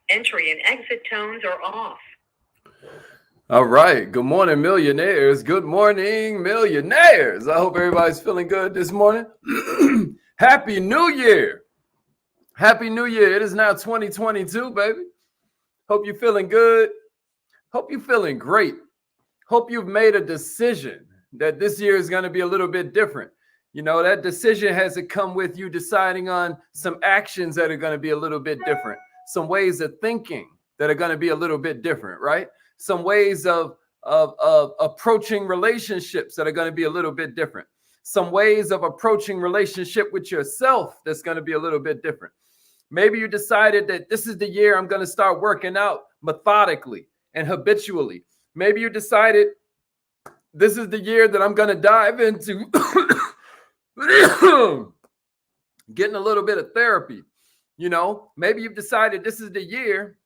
Entry and exit tones are off. All right. Good morning, millionaires. Good morning, millionaires. I hope everybody's feeling good this morning. Happy New Year. Happy New Year. It is now 2022, baby. Hope you're feeling good. Hope you're feeling great. Hope you've made a decision that this year is going to be a little bit different. You know, that decision has to come with you deciding on some actions that are going to be a little bit different, some ways of thinking that are going to be a little bit different, right? Some ways of approaching relationships that are going to be a little bit different. Some ways of approaching relationship with yourself that's going to be a little bit different. Maybe you decided that this is the year I'm going to start working out methodically and habitually. Maybe you decided this is the year that I'm going to dive into getting a little bit of therapy. You know, maybe you've decided this is the year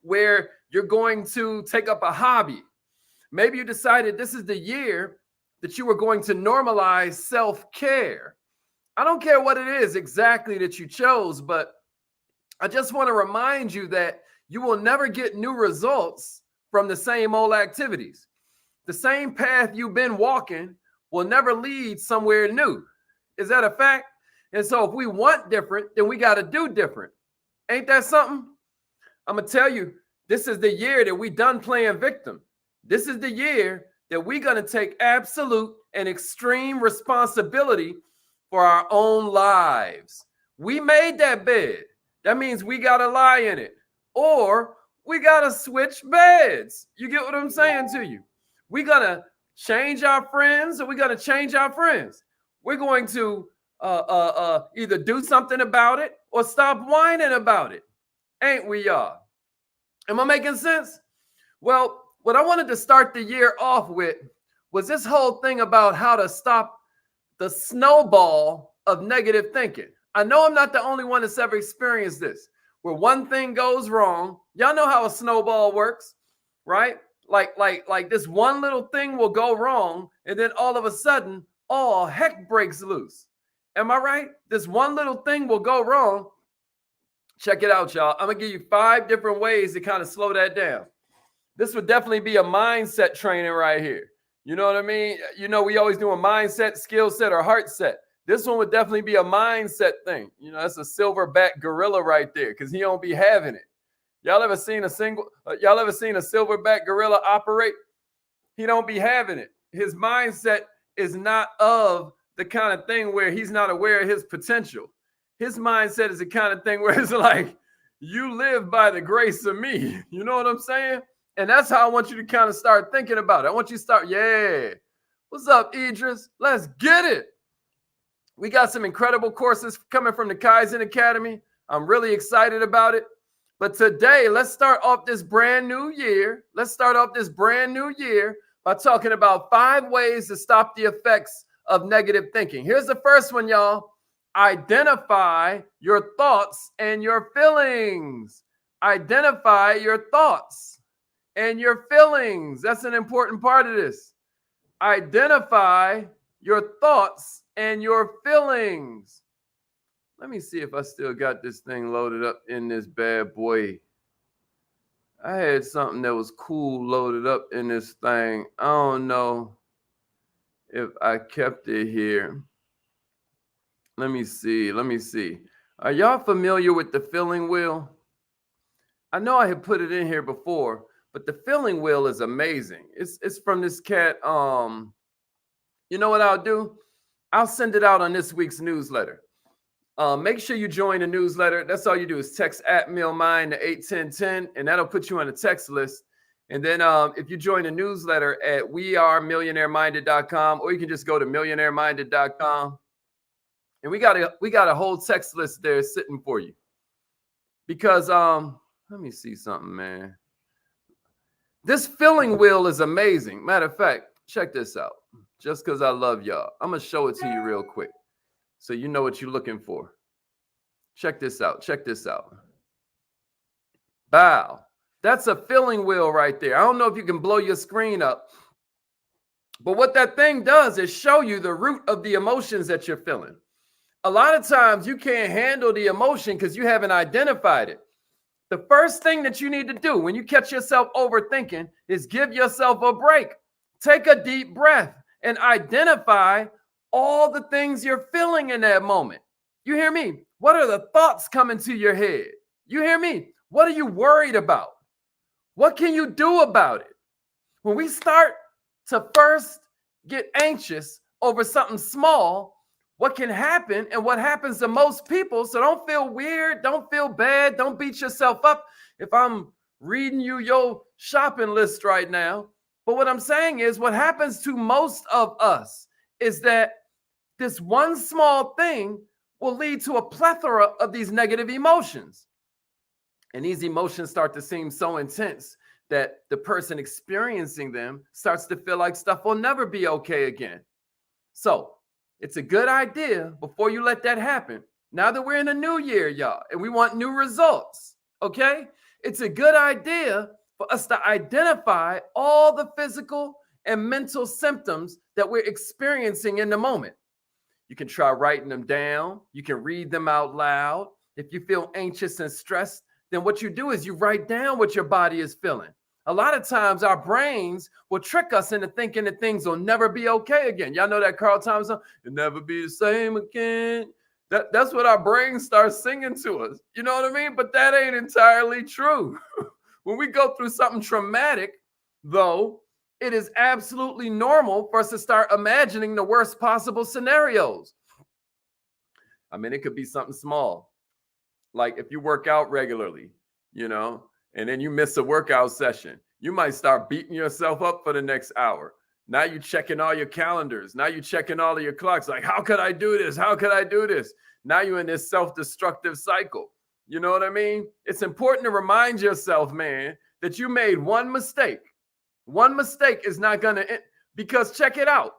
where you're going to take up a hobby. Maybe you decided this is the year that you were going to normalize self-care. I don't care what it is exactly that you chose, but I just want to remind you that you will never get new results from the same old activities. The same path you've been walking will never lead somewhere new. Is that a fact? And so if we want different, then we got to do different. Ain't that something? I'm going to tell you, this is the year that we done playing victim. This is the year that we're going to take absolute and extreme responsibility for our own lives. We made that bed. That means we got to lie in it. Or we got to switch beds. You get what I'm saying to you? We're going to change our friends or we're going to change our friends. We're going to either do something about it or stop whining about it. Ain't we, y'all? Am I making sense? Well, what I wanted to start the year off with was this whole thing about how to stop the snowball of negative thinking. I know I'm not the only one that's ever experienced this, where one thing goes wrong. Y'all know how a snowball works, right? Like this one little thing will go wrong, and then all of a sudden, all heck breaks loose. Am I right? This one little thing will go wrong. Check it out, y'all. I'm going to give you 5 different ways to kind of slow that down. This would definitely be a mindset training right here. You know what I mean? You know, we always do a mindset, skill set, or heart set. This one would definitely be a mindset thing. You know, that's a silverback gorilla right there because he don't be having it. Y'all ever seen a silverback gorilla operate? He don't be having it. His mindset is not of the kind of thing where he's not aware of his potential. His mindset is the kind of thing where it's like, you live by the grace of me. You know what I'm saying? And that's how I want you to kind of start thinking about it. I want you to start, yeah. What's up, Idris? Let's get it. We got some incredible courses coming from the Kaizen Academy. I'm really excited about it. But today, let's start off this brand new year. Let's start off this brand new year by talking about 5 ways to stop the effects of negative thinking. Here's the first one, y'all. Identify your thoughts and your feelings. Identify your thoughts and your feelings. That's an important part of this. Identify your thoughts and your feelings. Let me see if I still got this thing loaded up in this bad boy. I had something that was cool loaded up in this thing. I don't know if I kept it here. Let me see. Are y'all familiar with the feeling wheel? I know I had put it in here before, but the feeling wheel is amazing. It's from this cat. You know what I'll do? I'll send it out on this week's newsletter. Make sure you join the newsletter. That's all you do is text @MillMind to 81010, and that'll put you on the text list. And then if you join the newsletter at wearemillionaireminded.com, or you can just go to millionaireminded.com. And we got a whole text list there sitting for you. Because let me see something, man. This feeling wheel is amazing. Matter of fact, check this out. Just because I love y'all, I'm going to show it to you real quick so you know what you're looking for. Check this out. Bow. That's a feeling wheel right there. I don't know if you can blow your screen up, but what that thing does is show you the root of the emotions that you're feeling. A lot of times you can't handle the emotion because you haven't identified it. The first thing that you need to do when you catch yourself overthinking is give yourself a break. Take a deep breath and identify all the things you're feeling in that moment. You hear me? What are the thoughts coming to your head? You hear me? What are you worried about? What can you do about it? When we start to first get anxious over something small, what can happen and what happens to most people, so don't feel weird, don't feel bad, don't beat yourself up if I'm reading you your shopping list right now. But what I'm saying is what happens to most of us is that this one small thing will lead to a plethora of these negative emotions. And these emotions start to seem so intense that the person experiencing them starts to feel like stuff will never be okay again. So it's a good idea before you let that happen. Now that we're in a new year, y'all, and we want new results, okay? It's a good idea for us to identify all the physical and mental symptoms that we're experiencing in the moment. You can try writing them down. You can read them out loud. If you feel anxious and stressed, then what you do is you write down what your body is feeling. A lot of times our brains will trick us into thinking that things will never be okay again. Y'all know that Carl Thomas song, "It'll never be the same again." That's what our brains start singing to us. You know what I mean? But that ain't entirely true. When we go through something traumatic, though, it is absolutely normal for us to start imagining the worst possible scenarios. I mean, it could be something small. Like if you work out regularly, and then you miss a workout session, you might start beating yourself up for the next hour. Now you're checking all your calendars. Now you're checking all of your clocks. Like, how could I do this? How could I do this? Now you're in this self-destructive cycle. You know what I mean? It's important to remind yourself, man, that you made one mistake. One mistake is not going to, because check it out.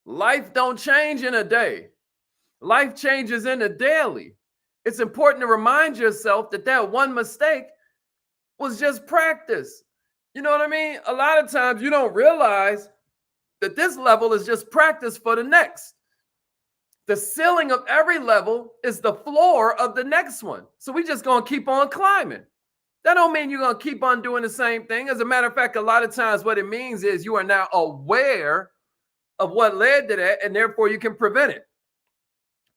Life don't change in a day. Life changes in a daily. It's important to remind yourself that that one mistake was just practice. You know what I mean? A lot of times you don't realize that this level is just practice for the next. The ceiling of every level is the floor of the next one. So we just going to keep on climbing. That don't mean you're going to keep on doing the same thing. As a matter of fact, a lot of times what it means is you are now aware of what led to that, and therefore you can prevent it.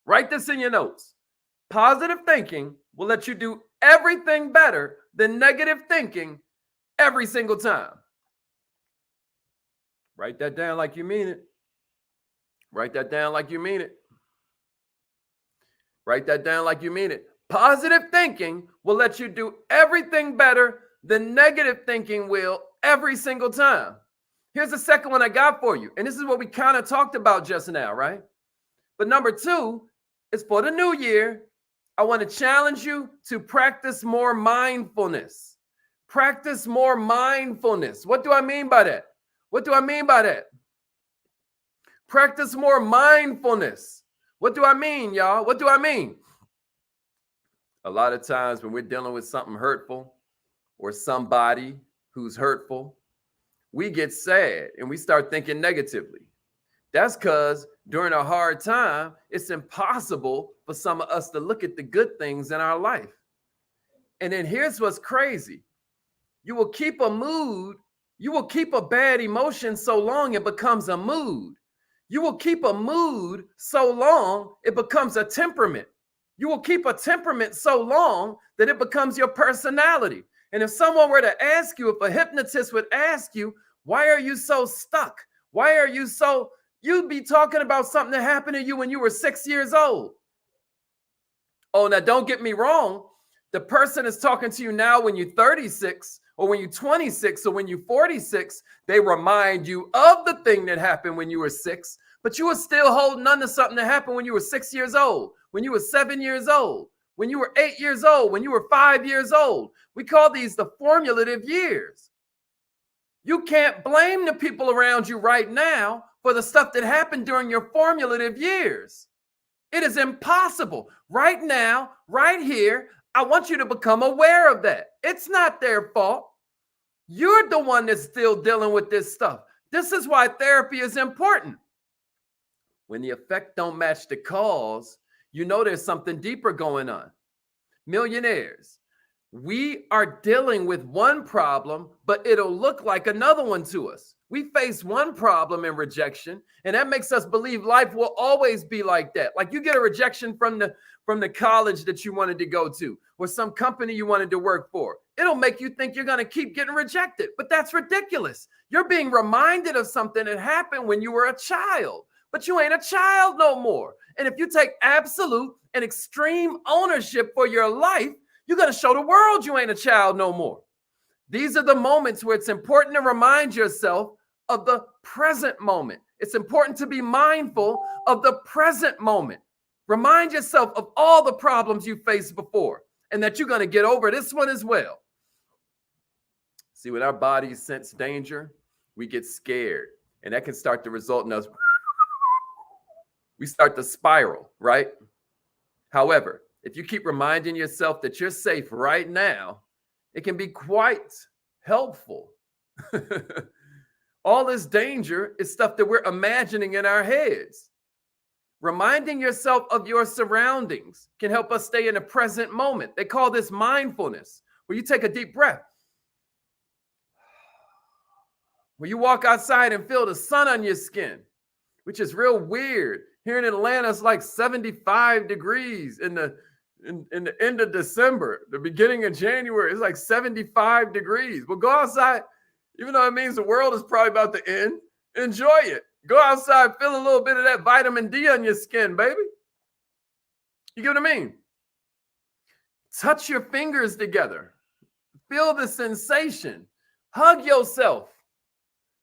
Write this in your notes. Positive thinking will let you do everything better than negative thinking every single time. Write that down like you mean it. Write that down like you mean it. Write that down like you mean it. Positive thinking will let you do everything better than negative thinking will every single time. Here's the second one I got for you. And this is what we kind of talked about just now, right? But number 2 is for the new year. I want to challenge you to practice more mindfulness. Practice more mindfulness. What do I mean by that? What do I mean by that? Practice more mindfulness. What do I mean, y'all? What do I mean? A lot of times when we're dealing with something hurtful or somebody who's hurtful, we get sad and we start thinking negatively. That's because during a hard time, it's impossible for some of us to look at the good things in our life. And then here's what's crazy. You will keep a mood, you will keep a bad emotion so long it becomes a mood. You will keep a mood so long it becomes a temperament. You will keep a temperament so long that it becomes your personality. And if someone were to ask you, if a hypnotist would ask you, why are you so stuck? Why are you so, you'd be talking about something that happened to you when you were 6 years old. Oh, now don't get me wrong. The person is talking to you now when you're 36 or when you're 26 or when you're 46. They remind you of the thing that happened when you were 6, but you were still holding on to something that happened when you were 6 years old, when you were 7 years old, when you were 8 years old, when you were 5 years old. We call these the formulative years. You can't blame the people around you right now for the stuff that happened during your formulative years. It is impossible. Right now, right here, I want you to become aware of that. It's not their fault. You're the one that's still dealing with this stuff. This is why therapy is important. When the effect don't match the cause, you know there's something deeper going on. Millionaires, We are dealing with one problem, but it'll look like another one to us. We face one problem in rejection, and that makes us believe life will always be like that. Like you get a rejection from the college that you wanted to go to, or some company you wanted to work for. It'll make you think you're going to keep getting rejected, but that's ridiculous. You're being reminded of something that happened when you were a child, but you ain't a child no more. And if you take absolute and extreme ownership for your life, you're going to show the world you ain't a child no more. These are the moments where it's important to remind yourself of the present moment. It's important to be mindful of the present moment. Remind yourself of all the problems you faced before and that you're going to get over this one as well. See, when our bodies sense danger, we get scared, and that can start to result in us. We start to spiral, right? However, if you keep reminding yourself that you're safe right now, it can be quite helpful. All this danger is stuff that we're imagining in our heads. Reminding yourself of your surroundings can help us stay in the present moment. They call this mindfulness, where you take a deep breath. Where you walk outside and feel the sun on your skin, which is real weird. Here in Atlanta, it's like 75 degrees in the end of December, the beginning of January, it's like 75 degrees. Well, go outside, even though it means the world is probably about to end, enjoy it. Go outside, feel a little bit of that vitamin D on your skin, baby. You get what I mean? Touch your fingers together. Feel the sensation. Hug yourself.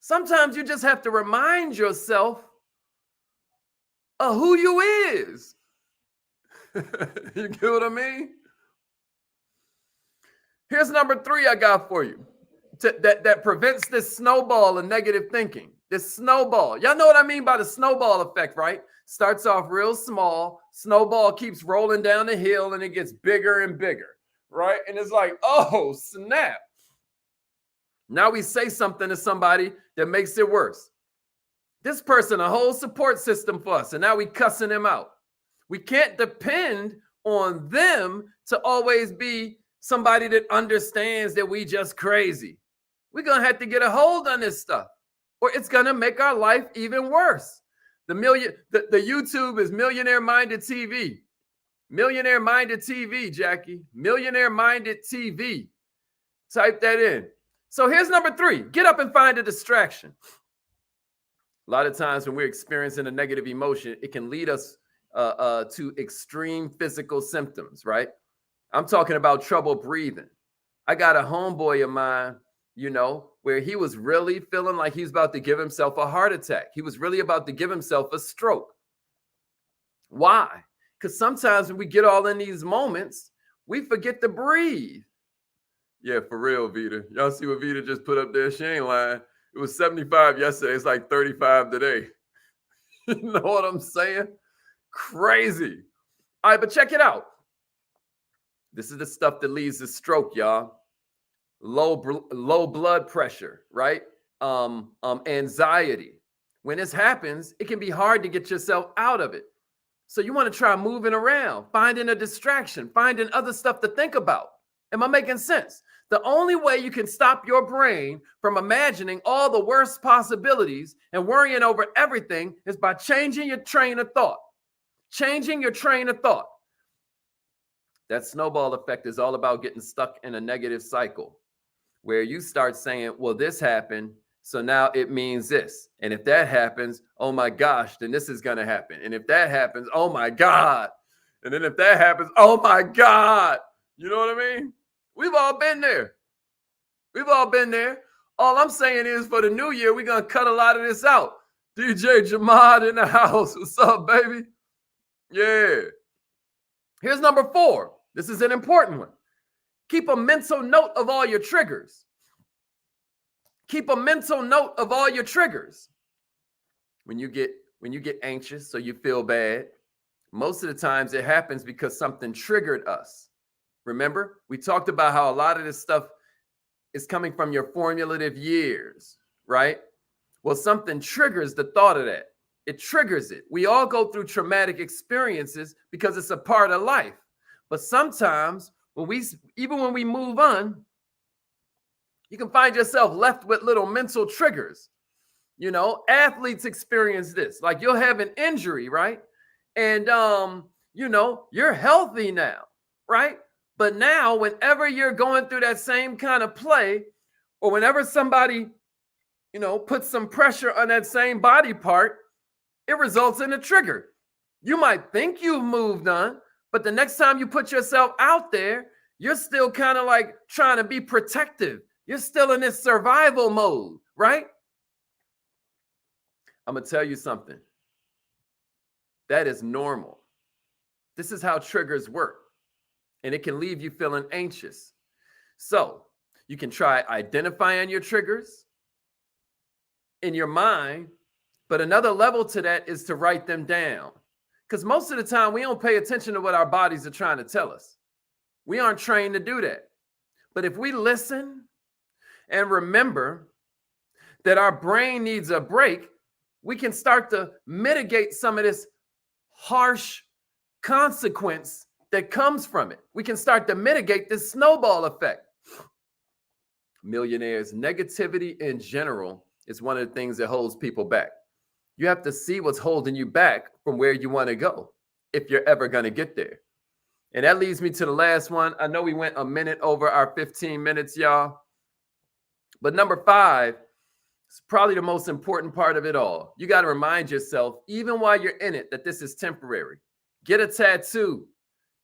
Sometimes you just have to remind yourself of who you is. You get what I mean? Here's number 3 I got for you that prevents this snowball of negative thinking. This snowball. Y'all know what I mean by the snowball effect, right? Starts off real small. Snowball keeps rolling down the hill and it gets bigger and bigger, right? And it's like, oh, snap. Now we say something to somebody that makes it worse. This person, a whole support system for us, and now we cussing them out. We can't depend on them to always be somebody that understands that we just crazy. We're going to have to get a hold on this stuff, or it's going to make our life even worse. The YouTube is Millionaire Minded TV. Millionaire Minded TV, Jackie. Millionaire Minded TV. Type that in. So here's number 3. Get up and find a distraction. A lot of times when we're experiencing a negative emotion, it can lead us to extreme physical symptoms, right? I'm talking about trouble breathing. I got a homeboy of mine, where he was really feeling like he's about to give himself a heart attack. He was really about to give himself a stroke. Why? Because sometimes when we get all in these moments, we forget to breathe. Yeah, for real, Vita. Y'all see what Vita just put up there? She ain't lying. It was 75 yesterday. It's like 35 today. You know what I'm saying? Crazy. All right, but check it out. This is the stuff that leads to stroke, y'all. Low blood pressure, right? Anxiety. When this happens, it can be hard to get yourself out of it. So you want to try moving around, finding a distraction, finding other stuff to think about. Am I making sense? The only way you can stop your brain from imagining all the worst possibilities and worrying over everything is by changing your train of thought. Changing your train of thought. That snowball effect is all about getting stuck in a negative cycle where you start saying, well, this happened, so now it means this. And if that happens, oh my gosh, then this is going to happen. And if that happens, oh my God. And then if that happens, oh my God. You know what I mean? We've all been there. We've all been there. All I'm saying is for the new year, we're going to cut a lot of this out. DJ Jamad in the house. What's up, baby? Yeah. Here's number 4. This is an important one. Keep a mental note of all your triggers. Keep a mental note of all your triggers. When you get anxious, so you feel bad, most of the times it happens because something triggered us. Remember, we talked about how a lot of this stuff is coming from your formative years, right? Well, something triggers the thought of that. It triggers it. We all go through traumatic experiences because it's a part of life. But sometimes even when we move on, you can find yourself left with little mental triggers. Athletes experience this. Like, you'll have an injury, right? And you're healthy now, right? But now, whenever you're going through that same kind of play, or whenever somebody, puts some pressure on that same body part, it results in a trigger. You might think you've moved on, but the next time you put yourself out there, you're still kind of like trying to be protective. You're still in this survival mode, right? I'm going to tell you something. That is normal. This is how triggers work. And it can leave you feeling anxious. So you can try identifying your triggers in your mind, but another level to that is to write them down. Because most of the time, we don't pay attention to what our bodies are trying to tell us. We aren't trained to do that. But if we listen and remember that our brain needs a break, we can start to mitigate some of this harsh consequence that comes from it. We can start to mitigate this snowball effect. Millionaires, negativity in general is one of the things that holds people back. You have to see what's holding you back from where you want to go if you're ever going to get there. And that leads me to the last one. I know we went a minute over our 15 minutes, y'all. But number 5 is probably the most important part of it all. You got to remind yourself, even while you're in it, that this is temporary. Get a tattoo.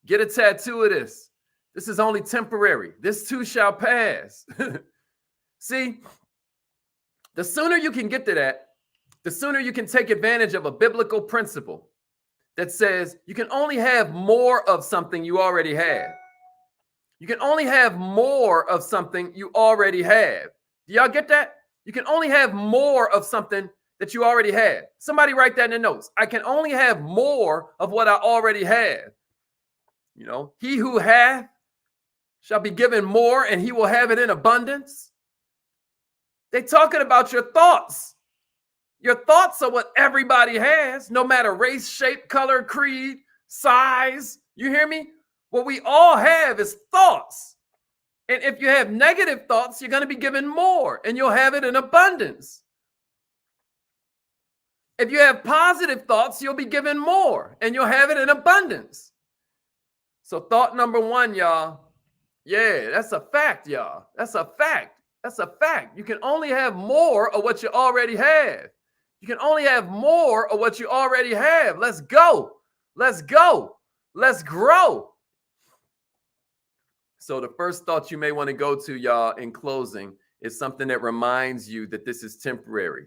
Get a tattoo of this. This is only temporary. This too shall pass. See, the sooner you can get to that, the sooner you can take advantage of a biblical principle that says you can only have more of something you already have. You can only have more of something you already have. Do y'all get that? You can only have more of something that you already have. Somebody write that in the notes. I can only have more of what I already have. He who hath shall be given more, and he will have it in abundance. They're talking about your thoughts. Your thoughts are what everybody has, no matter race, shape, color, creed, size. You hear me? What we all have is thoughts. And if you have negative thoughts, you're going to be given more, and you'll have it in abundance. If you have positive thoughts, you'll be given more, and you'll have it in abundance. So thought number 1, y'all. Yeah, that's a fact, y'all. That's a fact. That's a fact. You can only have more of what you already have. You can only have more of what you already have. Let's go. Let's go. Let's grow. So the first thought you may want to go to, y'all, in closing, is something that reminds you that this is temporary.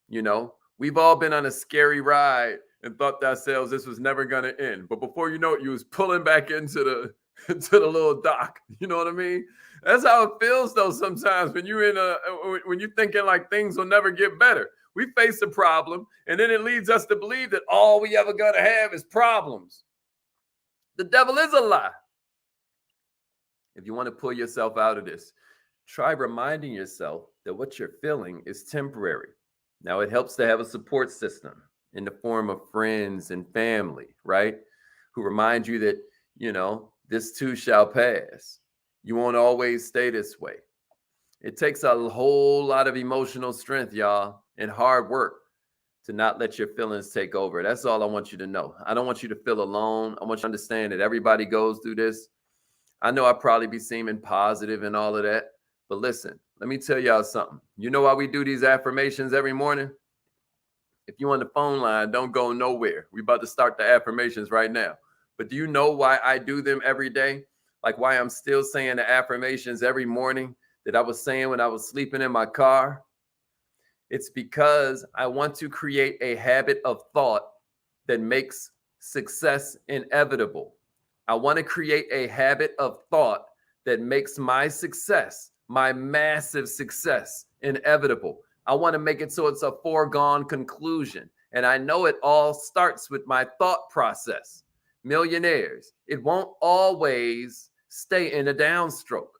We've all been on a scary ride and thought to ourselves this was never going to end. But before you know it, you was pulling back into the little dock. You know what I mean? That's how it feels, though, sometimes when when you're thinking like things will never get better. We face a problem, and then it leads us to believe that all we ever going to have is problems. The devil is a lie. If you want to pull yourself out of this, try reminding yourself that what you're feeling is temporary. Now, it helps to have a support system in the form of friends and family, right? Who remind you that, this too shall pass. You won't always stay this way. It takes a whole lot of emotional strength, y'all, and hard work to not let your feelings take over. That's all I want you to know. I don't want you to feel alone. I want you to understand that everybody goes through this. I know I'll probably be seeming positive and all of that, but listen, let me tell y'all something. You know why we do these affirmations every morning? If you're on the phone line, don't go nowhere. We're about to start the affirmations right now. But do you know why I do them every day? Like why I'm still saying the affirmations every morning that I was saying when I was sleeping in my car? It's because I want to create a habit of thought that makes success inevitable. I want to create a habit of thought that makes my success, my massive success, inevitable. I want to make it so it's a foregone conclusion. And I know it all starts with my thought process. Millionaires, it won't always stay in a downstroke.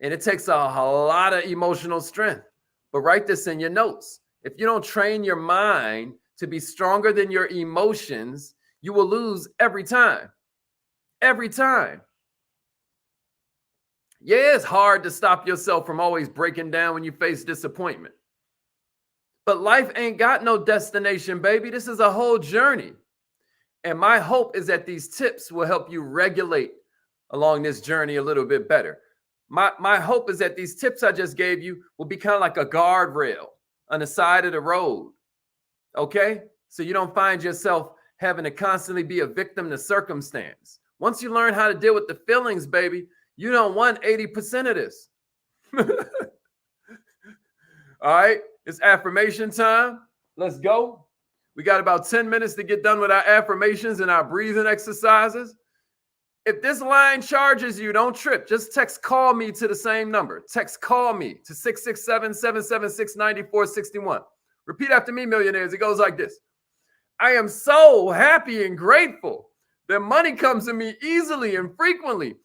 And it takes a lot of emotional strength. But write this in your notes. If you don't train your mind to be stronger than your emotions, you will lose every time. Every time. Yeah, it's hard to stop yourself from always breaking down when you face disappointment. But life ain't got no destination, baby. This is a whole journey. And my hope is that these tips will help you regulate along this journey a little bit better. My hope is that these tips I just gave you will be kind of like a guardrail on the side of the road. Okay? So you don't find yourself having to constantly be a victim to circumstance. Once you learn how to deal with the feelings, baby, you don't want 80% of this. All right, it's affirmation time. Let's go. We got about 10 minutes to get done with our affirmations and our breathing exercises. If this line charges you, don't trip. Just text call me to the same number. Text call me to 667-776-9461. Repeat after me, millionaires. It goes like this. I am so happy and grateful that money comes to me easily and frequently